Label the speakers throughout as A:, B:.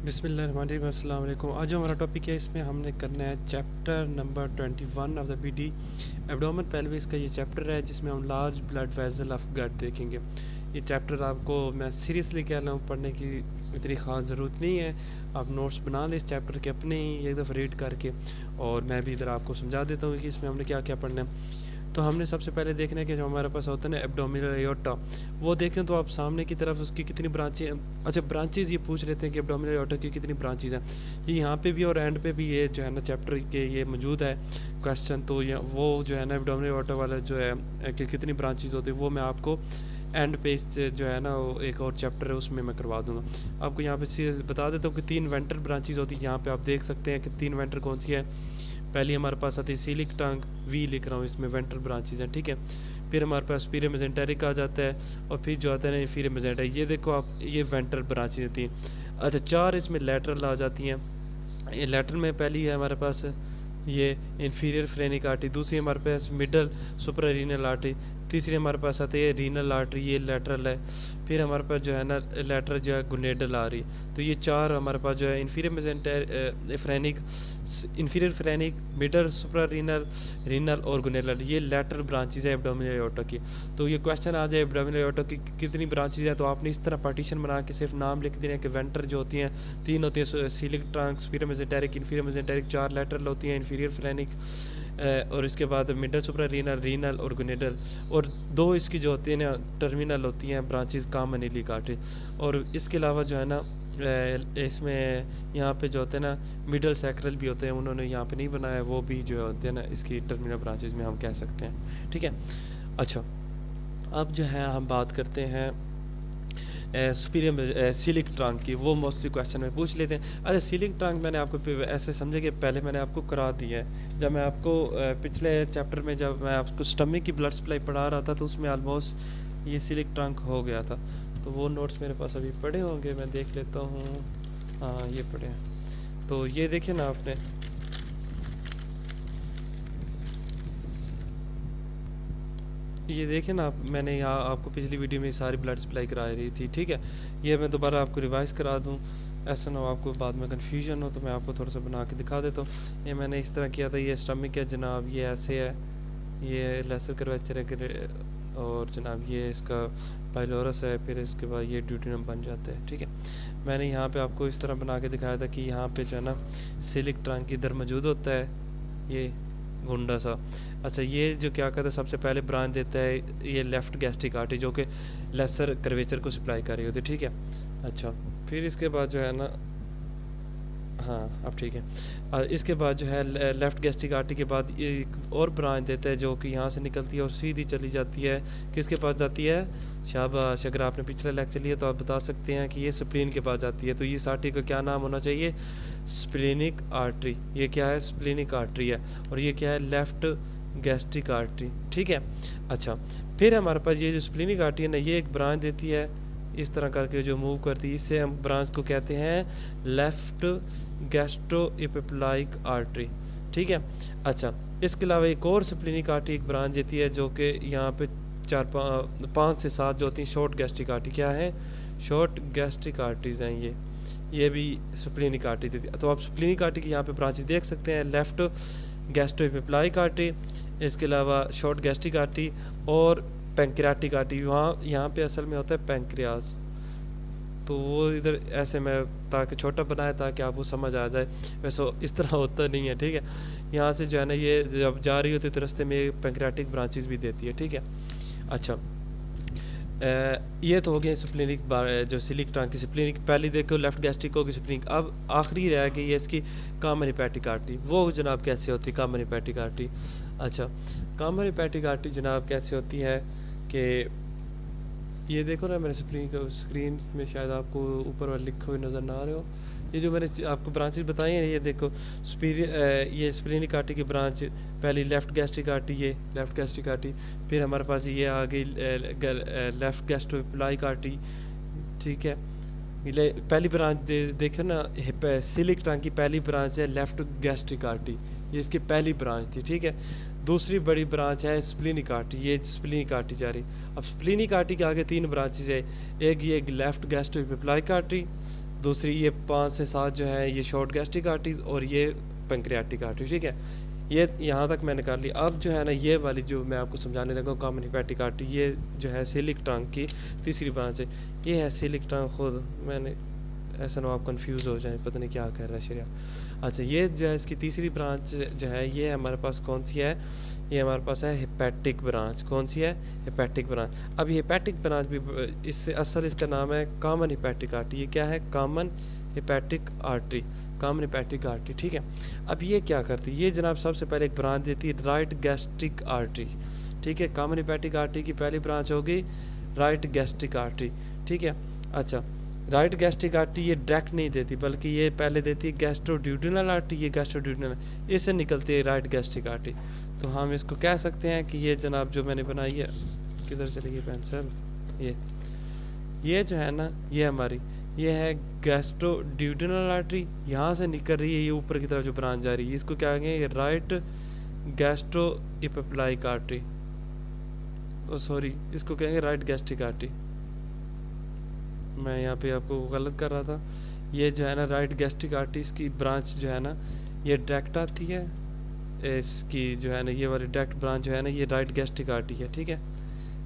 A: बिस्मिल्लाहिर्रहमानिर्रहीम, अस्सलाम वालेकुम। आज जो हमारा टॉपिक है इसमें हमने करना है chapter number 21 of the BD abdomen pelvis का ये चैप्टर है जिसमें हम large blood vessel of gut देखेंगे। ये चैप्टर आपको मैं सीरियसली कह रहा हूँ, पढ़ने की इतनी ख़ास ज़रूरत नहीं है। आप नोट्स बना लें इस चैप्टर के अपने ही एक दफ़ा रीड करके, और मैं भी इधर आपको समझा देता हूँ कि इसमें हमने क्या क्या पढ़ना है। तो हमने सबसे पहले देखना है कि जो हमारे पास होता है ना एब्डोमिनल एयोर्टा, वो देखें तो आप सामने की तरफ उसकी कितनी ब्रांचें, अच्छा ब्रांचेज़ ये पूछ लेते हैं कि एब्डोमिनल एयोर्टा की कितनी ब्रांचेज़ हैं। ये यहाँ पे भी और एंड पे भी ये जो है ना चैप्टर के ये मौजूद है क्वेश्चन। तो ये वो जो है ना एब्डोमिनल एयोर्टा वाला जो है कि कितनी ब्रांचेज़ होती है वो मैं आपको एंड पे जो है ना वो एक और चैप्टर है उसमें मैं करवा दूंगा आपको। यहाँ पे बता देता हूँ कि 3 वेंट्रल ब्रांचेज़ होती है। यहाँ पे आप देख सकते हैं कि 3 वेंट्रल कौन सी है। पहली हमारे पास आती है सीलिक टंग, वी लिख रहा हूँ, इसमें वेंट्रल ब्रांचेज हैं, ठीक है। फिर हमारे पास सुपीरियर मेसेंटेरिक आ जाता है, और फिर जो आता है ना इंफीरियर मेसेंटेरिक। ये देखो आप, ये वेंट्रल ब्रांचेज होती हैं। अच्छा 4 इसमें लेटरल आ जाती हैं। ये लेटरल में पहली है हमारे पास ये इंफीरियर फ्रेनिक आर्टरी, दूसरी हमारे पास मिडल सुपरारीनल आर्टरी, तीसरी हमारे पास आती है रीनल आर्टरी, ये लेटरल है। फिर हमारे पास जो है ना लेटरल जो है गुनेडल आ रही। तो ये 4 हमारे पास जो है inferior mesenteric phrenic, inferior phrenic, middle सुपरारीनल, renal और गुनेडल, ये लेटरल ब्रांचेज है एब्डोमिनल एयोर्टा की। तो ये क्वेश्चन आ जाए एब्डोमिनल एयोर्टा की कितनी ब्रांचेज है, तो आपने इस तरह पार्टीशन बना के सिर्फ नाम लिख देना कि वेंटर जो होती हैं 3 होती हैं, coeliac trunk, superior mesenteric, inferior mesenteric, 4 lateral होती हैं, इंफीरियर फ्रेनिक, और इसके बाद मिडल सुपरारीनल, रीनल और गुनेडल, और 2 इसकी जो होती है ना टर्मिनल होती हैं ब्रांचेस कॉमन इलिक आर्टरी। और इसके अलावा जो है ना इसमें यहाँ पे जो होते हैं ना मिडल सैक्रल भी होते हैं, उन्होंने यहाँ पे नहीं बनाया, वो भी जो होते हैं ना इसकी टर्मिनल ब्रांचेज में हम कह सकते हैं, ठीक है। अच्छा अब जो है हम बात करते हैं सुपीरियर सीलिक ट्रंक की, वो मोस्टली क्वेश्चन में पूछ लेते हैं। अच्छा सीलिक ट्रंक मैंने आपको ऐसे समझे कि पहले मैंने आपको करा दिया है, जब मैं आपको पिछले चैप्टर में जब मैं आपको स्टमक की ब्लड सप्लाई पढ़ा रहा था तो उसमें ऑलमोस्ट ये सीलिक ट्रंक हो गया था। तो वो नोट्स मेरे पास अभी पड़े होंगे, मैं देख लेता हूँ। हाँ ये पड़े हैं, तो ये देखें ना आपने, ये देखें ना आप, मैंने यहाँ आपको पिछली वीडियो में सारी ब्लड सप्लाई करा रही थी, ठीक है। ये मैं दोबारा आपको रिवाइज़ करा दूँ, ऐसा ना हो आपको बाद में कन्फ्यूजन हो, तो मैं आपको थोड़ा सा बना के दिखा देता हूँ। ये मैंने इस तरह किया था, ये स्टमक है जनाब, ये ऐसे है, ये लेसर कर्वेचर है, और जनाब ये इसका पाइलोरस है, फिर इसके बाद ये ड्यूटेनम बन जाता है, ठीक है। मैंने यहाँ पे आपको इस तरह बना के दिखाया था कि यहाँ पे जो है ना सिलिक ट्रंक इधर मौजूद होता है, ये गुंडा सा। अच्छा ये जो क्या कहता है सबसे पहले ब्रांच देता है ये लेफ़्ट गैस्ट्रिक आर्टरी, जो कि लेसर कर्वेचर को सप्लाई कर रही होती है, ठीक है। अच्छा फिर इसके बाद जो है ना, हाँ अब ठीक है। इसके बाद जो है लेफ़्ट गैस्ट्रिक आर्टरी के बाद एक और ब्रांच देता है जो कि यहाँ से निकलती है और सीधी चली जाती है, किसके पास जाती है, शाबाश। अगर आपने पिछला लेक्चर लिया तो आप बता सकते हैं कि ये स्प्लीन के पास जाती है। तो ये आर्टरी का क्या नाम होना चाहिए, स्प्लीनिक आर्टरी। ये क्या है, स्प्लीनिक आर्टरी है, और ये क्या है, लेफ़्ट गैस्ट्रिक आर्टरी, ठीक है। अच्छा फिर हमारे पास ये जो स्प्लीनिक आर्टरी है ना, ये एक ब्रांच देती है इस तरह करके जो मूव करती है, इससे हम ब्रांच को कहते हैं लेफ़्ट गैस्ट्रोइपिपलाइक आर्टरी, ठीक है। अच्छा इसके अलावा एक और स्प्लीनिक आर्टरी एक ब्रांच देती है जो कि यहाँ पे 5 से 7 जो होती हैं शॉर्ट गैस्ट्रिक आर्टरी, क्या है, शॉर्ट गैस्ट्रिक आर्टरीज हैं ये भी स्प्लीनिक आर्टरी देती है। तो आप स्प्लीनिक आर्टरी की यहाँ पे ब्रांचेस देख सकते हैं, लेफ़्ट गैस्ट्रोइपिपलाइक आर्टरी, इसके अलावा शॉर्ट गैस्ट्रिक आर्टरी और पैंक्रियाटिक आर्टरी। वहाँ यहाँ पे असल में होता है पैंक्रियाज, तो वो इधर ऐसे मैं ताकि छोटा बनाया ताकि आपको समझ आ जाए, वैसे इस तरह होता नहीं है, ठीक है। यहाँ से जो है ना ये जब जा रही होती है तो रास्ते में पैंक्रियाटिक ब्रांचेस भी देती है, ठीक है। अच्छा ये तो हो गया स्प्लीनिक जो सिलिक ट्रंक की स्प्लीनिक, पहली देखो लेफ्ट गैस्ट्रिक होगी स्प्लीनिक। अब आखिरी रह गई है इसकी कॉमन हेपेटिक आर्टरी, वो जनाब कैसे होती है कॉमन हेपेटिक आर्टरी। अच्छा कॉमन हेपेटिक आर्टरी जनाब कैसे होती है कि ये देखो ना मेरे स्क्रीन में शायद आपको ऊपर वाले लिखे हुए नज़र ना आ रहे हो, ये जो मैंने आपको ब्रांचेस बताई हैं, ये देखो ये स्प्लीनिक आर्टरी की ब्रांच पहली लेफ़्ट गैस्ट्रिक आर्टरी, ये लेफ़्ट गैस्ट्रिक आर्टरी, फिर हमारे पास ये आ गई लेफ़्ट गैस्ट्रोइपिपलाइक आर्टरी, ठीक है। पहली ब्रांच देखो ना सिलिक ट्रंक की पहली ब्रांच है लेफ़्ट गैस्ट्रिक आर्टरी, ये इसकी पहली ब्रांच थी, ठीक है। दूसरी बड़ी ब्रांच है स्प्लीनिक आर्टरी, ये स्प्लीनिक आर्टरी जा रही। अब स्प्लीनिक आर्टरी के आगे 3 ब्रांचेज है, एक ये लेफ़्ट गैस्ट्रोइपिपलाइक आर्टरी, दूसरी ये 5 से 7 जो है ये शॉर्ट गैस्ट्रिक आर्टरी और ये पैंक्रियाटिक आर्टरी, ठीक है। ये यहाँ तक मैंने कर लिया। अब जो है ना ये वाली जो मैं आपको समझाने लगा कॉमन हिपैटिक आर्टरी, ये जो है सिलिक टंग की तीसरी ब्रांच है। ये है सिलिक टंग, खुद मैंने ऐसा ना आप कंफ्यूज हो जाए, पता नहीं क्या कह रहा है शरिया। अच्छा, ये जो है इसकी तीसरी ब्रांच जो है ये हमारे पास कौन सी है, ये हमारे पास है हिपैटिक ब्रांच। कौन सी है? Hepatic branch. अब ये हिपैटिक ब्रांच भी इससे असल इसका नाम है कॉमन हिपैटिक आर्टरी। ये क्या है? Common hepatic artery, common hepatic artery, ठीक है। अब ये क्या करती है? ये जनाब सबसे पहले एक ब्रांच देती है राइट गैस्ट्रिक आर्टरी, ठीक है। कॉमन हिपैटिक आर्टरी की पहली ब्रांच होगी राइट गैस्ट्रिक आर्टरी, ठीक है। अच्छा, राइट गैस्ट्रिक आर्टरी ये डायरेक्ट नहीं देती, बल्कि ये पहले देती है गैस्ट्रोड्यूडेनल आर्टरी। ये गैस्ट्रोड्यूडेनल, इससे निकलती है राइट गैस्ट्रिक आर्टरी। तो हम इसको कह सकते हैं कि ये जनाब जो मैंने बनाई है, किधर चली गई पेंसिल, ये जो है ना ये हमारी ये है गैस्ट्रोड्यूडेनल आर्टरी। यहाँ से निकल रही है ये ऊपर की तरफ जो ब्रांच जा रही है, इसको क्या कहेंगे? ये राइट गैस्ट्रो इपेप्लाइक आर्टरी, सॉरी इसको कहेंगे राइट गैस्ट्रिक आर्टरी। मैं यहाँ पे आपको गलत कर रहा था। ये जो है ना राइट गैस्ट्रिक आर्टरी, इसकी ब्रांच जो है ना ये डायरेक्ट आती है। इसकी जो है ना ये वाली डायरेक्ट ब्रांच जो है ना ये राइट गैस्ट्रिक आर्टरी है, ठीक है।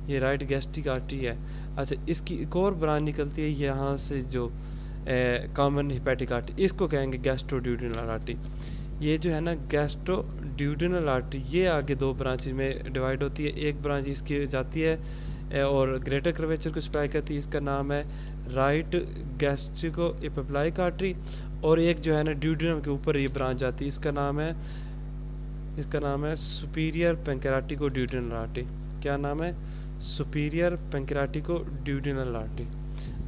A: ये राइट गैस्ट्रिक आर्टरी है। अच्छा, इसकी एक और ब्रांच निकलती है यहाँ से जो कॉमन हिपैटिक आर्टरी, इसको कहेंगे गैस्ट्रोड्यूडेनल आर्टरी। ये जो है ना गैस्ट्रोड्यूडेनल आर्टरी ये आगे दो ब्रांचेज में डिवाइड होती है। एक ब्रांच इसकी जाती है और ग्रेटर कर्वेचर को सप्लाई करती है, इसका नाम है राइट गैस्ट्रिको इपेप्लाइक आर्टरी। और एक जो है ना ड्यूडेनम के ऊपर ये ब्रांच जाती है, इसका नाम है सुपीरियर पैंक्रेटिको ड्यूडेनल आर्टरी। क्या नाम है? Superior pancreaticoduodenal artery.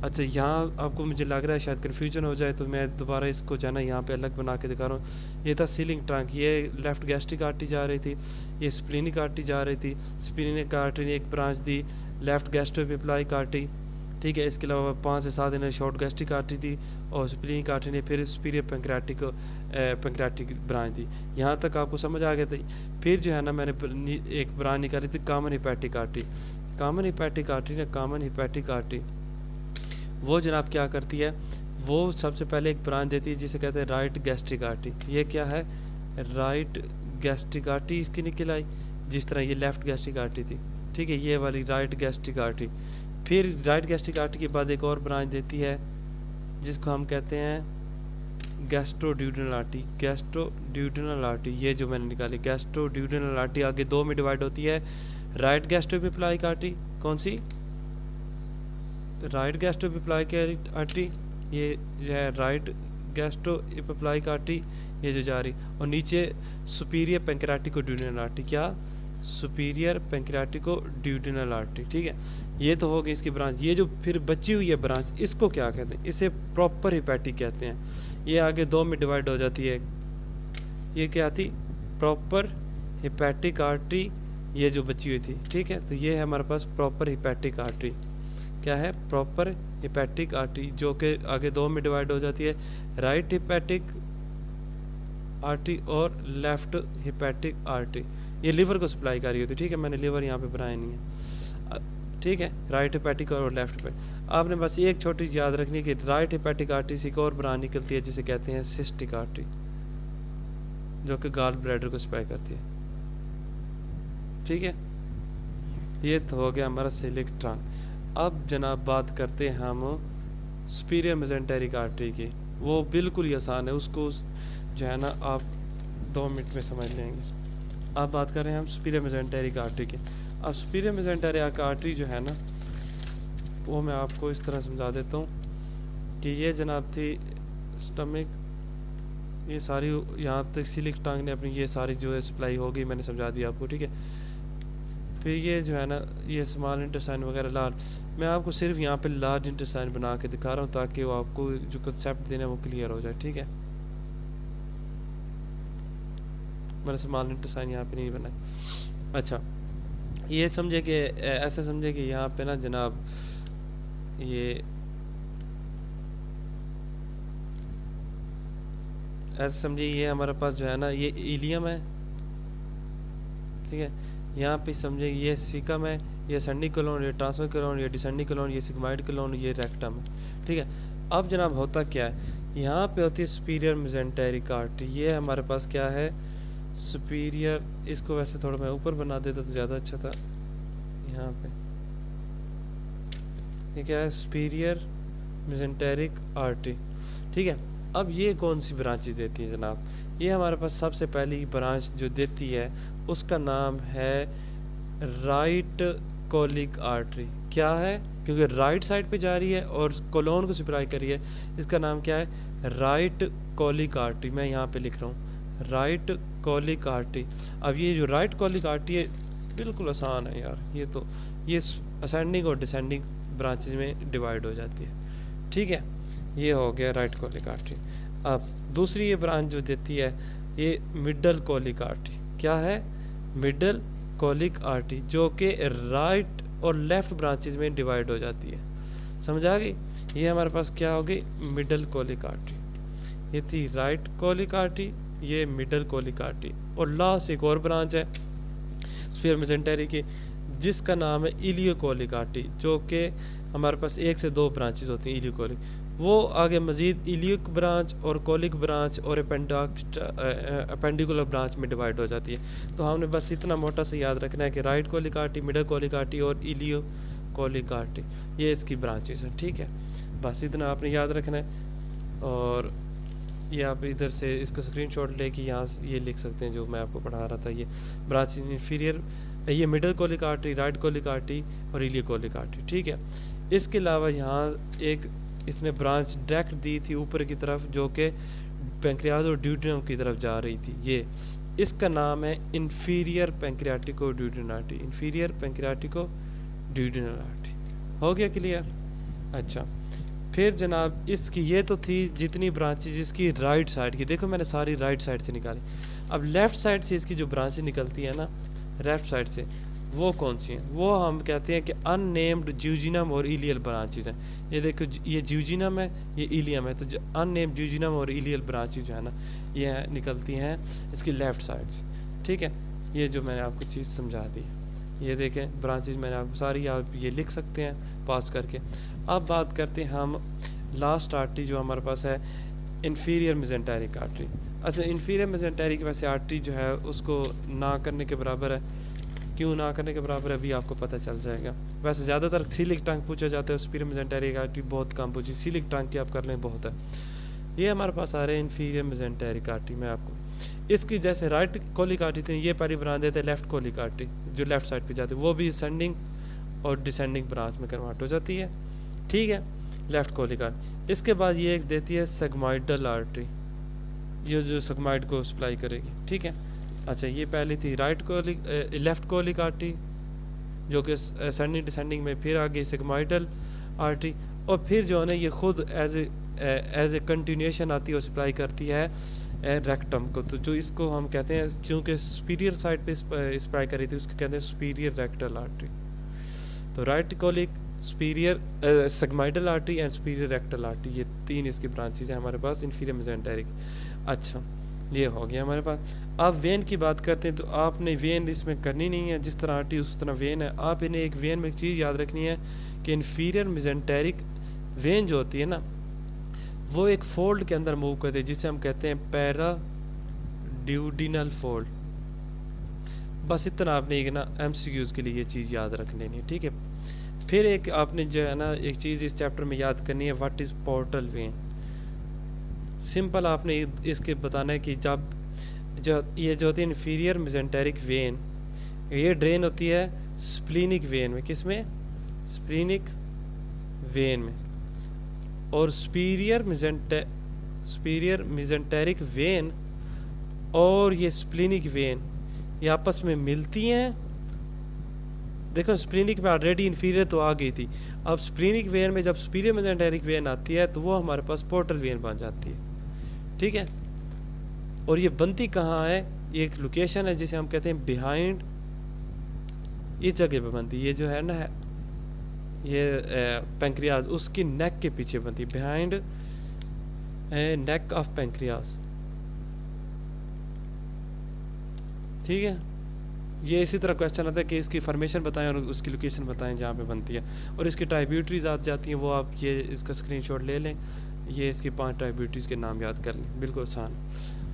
A: अच्छा, यहाँ आपको मुझे लग रहा है शायद कन्फ्यूजन हो जाए, तो मैं दोबारा इसको जो है ना यहाँ पे अलग बना के दिखा रहा हूँ। ये था सीलिंग ट्रंक, ये लेफ्ट गैस्ट्रिक आर्टरी जा रही थी, ये स्प्लीनिक आर्टरी जा रही थी। स्प्लीनिक आर्टरी ने एक ब्रांच दी लेफ्ट गैस्ट्रोइपेप्लाइक आर्टरी, ठीक है। इसके अलावा 5 से 7 इन्हें शॉर्ट गैस्ट्रिक आर्टरी दी और स्प्लीनिक आर्टरी ने फिर सुपीरियर पैंक्रेटिक ब्रांच दी। यहाँ तक आपको समझ आ गया था। फिर जो है ना मैंने एक ब्रांच निकाली थी common hepatic artery. Common hepatic artery ने कॉमन हिपैटिक आर्टरी वो जनाब क्या करती है, वो सबसे पहले एक ब्रांच देती है जिसे कहते हैं राइट गैस्ट्रिक आर्टरी। ये क्या है? राइट गैस्ट्रिक आर्टरी इसकी निकल आई, जिस तरह ये लेफ्ट गैस्ट्रिक आर्टरी थी, ठीक है। ये वाली राइट गैस्ट्रिक आर्टरी। फिर राइट गैस्ट्रिक आर्टरी के बाद एक और ब्रांच देती है जिसको हम कहते हैं गैस्ट्रोड्यूडेनल आर्टरी। गैस्ट्रोड्यूडेनल आर्टरी ये जो मैंने निकाली, गैस्ट्रोड्यूडेनल आर्टरी आगे दो में डिवाइड होती है। राइट गैस्ट्रोइपेप्लाइक आर्टरी, कौन सी? राइट गैस्ट्रोइपेप्लाइक आर्टरी, ये जो है राइट गैस्ट्रोइपेप्लाइक आर्टरी ये जो जा रही, और नीचे सुपीरियर पैंक्रेटिको ड्यूडेनल आर्टरी। क्या? सुपीरियर पैंक्रेटिको ड्यूडेनल आर्टरी, ठीक है। ये तो हो गई इसकी ब्रांच। ये जो फिर बची हुई है ब्रांच, इसको क्या कहते हैं? इसे प्रॉपर हिपैटिक कहते हैं। ये आगे दो में डिवाइड हो जाती है। ये क्या थी? प्रॉपर हिपैटिक आर्टरी, ये जो बची हुई थी, ठीक है। तो ये है हमारे पास प्रॉपर हिपैटिक आर्टरी। क्या है? प्रॉपर हिपैटिक आर्टरी, जो कि आगे दो में डिवाइड हो जाती है, राइट हिपैटिक आर्टरी और लेफ्ट हिपैटिक आर्टरी। ये लिवर को सप्लाई कर रही होती है, ठीक है। मैंने लिवर यहाँ पे बनाया नहीं है, ठीक है। राइट हिपैटिक और लेफ्ट हिपैटिक। आपने बस एक छोटी चीज़ याद रखनी है कि राइट हिपैटिक आर्टरी से एक और ब्रांच निकलती है जिसे कहते हैं सिस्टिक आर्टरी, जो कि गॉल ब्लैडर को सप्लाई करती है, ठीक है। ये तो हो गया हमारा सिलिक ट्रंक। अब जनाब बात करते हैं हम सुपीरियर मेसेंटेरिक आर्टरी की। वो बिल्कुल ही आसान है, उसको जो है ना आप 2 मिनट में समझ लेंगे। अब बात कर रहे हैं हम सुपीरियर मेसेंटेरिक आर्टरी की। अब सुपीरियर मेसेंटेरिक आर्टरी जो है ना वो मैं आपको इस तरह समझा देता हूँ कि ये जनाब थी स्टमक, ये सारी यहाँ तक सिलिक टंग ने अपनी ये सारी जो है सप्लाई हो गई, मैंने समझा दिया आपको, ठीक है। फिर ये जो है ना ये स्मॉल इंटेस्टाइन वगैरह लार्ज, मैं आपको सिर्फ यहाँ पे लार्ज इंटेस्टाइन बना के दिखा रहा हूँ ताकि वो आपको जो कंसेप्ट देना है वो क्लियर हो जाए, ठीक है। मैंने स्मॉल इंटेस्टाइन यहाँ पे नहीं बनाई। अच्छा, ये समझे कि ऐसे समझे कि यहाँ पे ना जनाब ये ऐसे समझिए ये हमारे पास जो है ना ये इलियम है, ठीक है। यहाँ पे समझे ये सिकम है, ये सेंडी कोलोन, ये ट्रांसफर कोलोन, ये डिसेंडी कोलोन, ये सिग्माइड कोलोन, ये रेक्टम है, ठीक है। अब जनाब होता क्या है, यहाँ पे होती है सुपीरियर मेजेंटेरिक आर्टरी। ये हमारे पास क्या है, सुपीरियर, इसको वैसे थोड़ा मैं ऊपर बना देता तो ज़्यादा अच्छा था। यहाँ पे ये क्या है, सुपीरियर मेजेंटेरिक आर्टरी, ठीक है। अब ये कौन सी ब्रांचेज देती है जनाब, ये हमारे पास सबसे पहली ब्रांच जो देती है उसका नाम है राइट कोलिक आर्टरी। क्या है, क्योंकि राइट साइड पे जा रही है और कोलोन को सप्लाई कर रही है, इसका नाम क्या है, राइट कोलिक आर्टरी। मैं यहाँ पे लिख रहा हूँ राइट कोलिक आर्टरी। अब ये जो राइट कोलिक आर्टरी है बिल्कुल आसान है यार, ये तो ये असेंडिंग और डिसेंडिंग ब्रांचेज में डिवाइड हो जाती है, ठीक है। ये हो गया राइट कोलिक आर्टरी। अब दूसरी ये ब्रांच जो देती है ये मिडल कोलिक आर्टरी। क्या है, मिडल कोलिक आर्टरी, जो कि राइट और लेफ्ट ब्रांचेज में डिवाइड हो जाती है। समझ आ गई, ये हमारे पास क्या हो गई, मिडल कोलिक आर्टरी। ये थी राइट कोलिक आर्टरी, ये मिडल कोलिक आर्टरी। और लास्ट एक और ब्रांच है स्फीयर मेजेंटेरी की, जिसका नाम है इलियोकोलिक आर्टरी, जो कि हमारे पास एक से दो ब्रांचेज होती हैं इलियोकोलिक। वो आगे मजीद इलियक ब्रांच और कोलिक ब्रांच और अपेंडिकुलर ब्रांच में डिवाइड हो जाती है। तो हमने बस इतना मोटा से याद रखना है कि right colic artery, middle colic artery और इलियो कोलिक आर्टरी, ये इसकी ब्रांचेस हैं, ठीक है। बस इतना आपने याद रखना है। और ये आप इधर से इसका स्क्रीनशॉट लेके यहाँ ये लिख सकते हैं जो मैं आपको पढ़ा रहा था, ये ब्रांच इन्फीरियर, ये middle colic artery, right colic artery और इलियो कोलिक आर्टरी, ठीक है। इसके अलावा यहाँ एक इसने ब्रांच डायरेक्ट दी थी ऊपर की तरफ, जो कि पैंक्रियाज और ड्यूडेनम की तरफ जा रही थी। ये इसका नाम है inferior pancreatico duodenal artery, inferior pancreatico duodenal artery. हो गया क्लियर। अच्छा, फिर जनाब इसकी ये तो थी जितनी ब्रांचेज इसकी राइट साइड की, देखो मैंने सारी राइट साइड से निकाली। अब लेफ़्ट साइड से इसकी जो ब्रांचेज निकलती है ना, लेफ्ट साइड से, वो कौन सी हैं, वो हम कहते हैं कि अननेम्ड ज्यूजिनम और इलियल ब्रांचेज हैं। ये देखो ये ज्यूजिनम है, ये इलियम है, तो जो अननेम्ड ज्यूजिनम और इलियल ब्रांचेज जो है ना, ये निकलती हैं इसकी लेफ़्ट साइड से, ठीक है। ये जो मैंने आपको चीज़ समझा दी, ये देखें ब्रांचेज मैंने आपको सारी, आप ये लिख सकते हैं पास करके। अब बात करते हैं हम लास्ट आर्टरी जो हमारे पास है, इन्फीरियर मेजेंटेरिक आर्टरी। अच्छा, इन्फीरियर मेजेंटेरिक वैसे आर्टरी जो है उसको ना करने के बराबर है, क्यों ना करने के बराबर है अभी आपको पता चल जाएगा। वैसे ज़्यादातर सीलिक टंग पूछा जाता है, सुपीरियर मेजेंटेरिक आर्टरी बहुत कम पूछी, सीलिक टंग की आप कर लें बहुत है। ये हमारे पास आ रहे हैं इन्फीरियर मेजेंटेरिक आर्टरी में आपको। इसकी जैसे राइट कोलिक आर्टरी थी, ये पहली ब्रांच देते हैं लेफ्ट कोलिक आर्टरी, जो लेफ्ट साइड पे जाती है, वो भी असेंडिंग और डिसेंडिंग ब्रांच में कन्वर्ट हो जाती है, ठीक है, लेफ्ट कोलिक आर्टरी। इसके बाद ये एक देती है सेगमाइडल आर्टरी, ये जो सेगमाइड को सप्लाई करेगी, ठीक है। अच्छा, ये पहली थी right colic, left colic artery जो कि असेंडिंग डिसेंडिंग में, फिर आगे सेगमाइडल आर्टरी, और फिर जो है ना ये खुद एज ए कंटिन्यूएशन आती है और सप्लाई करती है रेक्टम को। तो जो इसको हम कहते हैं, क्योंकि सुपीरियर साइड पे सप्लाई कर रही थी, उसको कहते हैं सुपीरियर रेक्टल आर्टरी। तो right colic, superior sigmoidal artery and superior rectal artery, ये तीन इसकी ब्रांचेज हैं हमारे पास इन्फीरियर मेजेंटेरिक। अच्छा, ये हो गया हमारे पास। अब वेन की बात करते हैं, तो आपने वेन इसमें करनी नहीं है, जिस तरह आर्टरी उस तरह वेन है। आप इन्हें एक वेन में एक चीज़ याद रखनी है कि इन्फीरियर मेजेंटेरिक वेन जो होती है ना, वो एक फोल्ड के अंदर मूव करते हैं, जिसे हम कहते हैं पैराड्यूडिनल फोल्ड। बस इतना आपने एक ना एमसीक्यूज़ के लिए ये चीज़ याद रख लेनी है, ठीक है। फिर एक आपने जो है ना एक चीज़ इस चैप्टर में याद करनी है, what is portal vein. Simple आपने इसके बताना है कि जब ये जो होती है इन्फीरियर मेजेंटेरिक वेन, ये ड्रेन होती है स्प्लीनिक वेन में, किस में, स्प्लीनिक वेन में। और सुपीरियर मेजेंटेरिक वेन और ये स्प्लीनिक वेन ये आपस में मिलती हैं। देखो स्प्लीनिक में ऑलरेडी इन्फीरियर तो आ गई थी, अब स्प्लीनिक वेन में जब सुपीरियर मेजेंटेरिक वेन आती है तो वो हमारे पास पोर्टल वेन बन जाती है, ठीक है। और ये बनती कहाँ है, ये एक लोकेशन है जिसे हम कहते हैं बिहाइंड, इस जगह पे बनती है। ये जो है ना ये पैंक्रियाज, उसकी नेक के पीछे बनती है, बिहाइंड नेक ऑफ पैंक्रियाज, ठीक है। ये इसी तरह क्वेश्चन आता है कि इसकी फॉर्मेशन बताएं और उसकी लोकेशन बताएं जहाँ पे बनती है, और इसकी ट्राइब्यूटरीज आ जाती हैं, वो आप ये इसका स्क्रीनशॉट ले लें, ये इसकी 5 ट्राइब्यूटरीज के नाम याद कर लें, बिल्कुल आसान।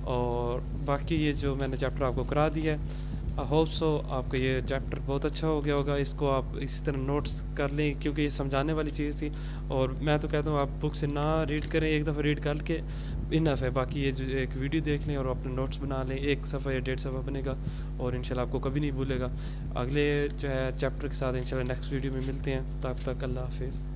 A: और बाकी ये जो मैंने चैप्टर आपको करा दिया है, आई होप सो आपका ये चैप्टर बहुत अच्छा हो गया होगा। इसको आप इसी तरह नोट्स कर लें, क्योंकि ये समझाने वाली चीज़ थी, और मैं तो कहता हूँ आप बुक से ना रीड करें, एक दफ़ा रीड करके इनफ है। बाकी ये जो एक वीडियो देख लें और अपने नोट्स बना लें, 1 सफ़ा या 1.5 सफ़ा बनेगा, और इंशाल्लाह आपको कभी नहीं भूलेगा। अगले जो है चैप्टर के साथ इंशाल्लाह नेक्स्ट वीडियो में मिलते हैं, तब तक अल्लाह हाफिज़।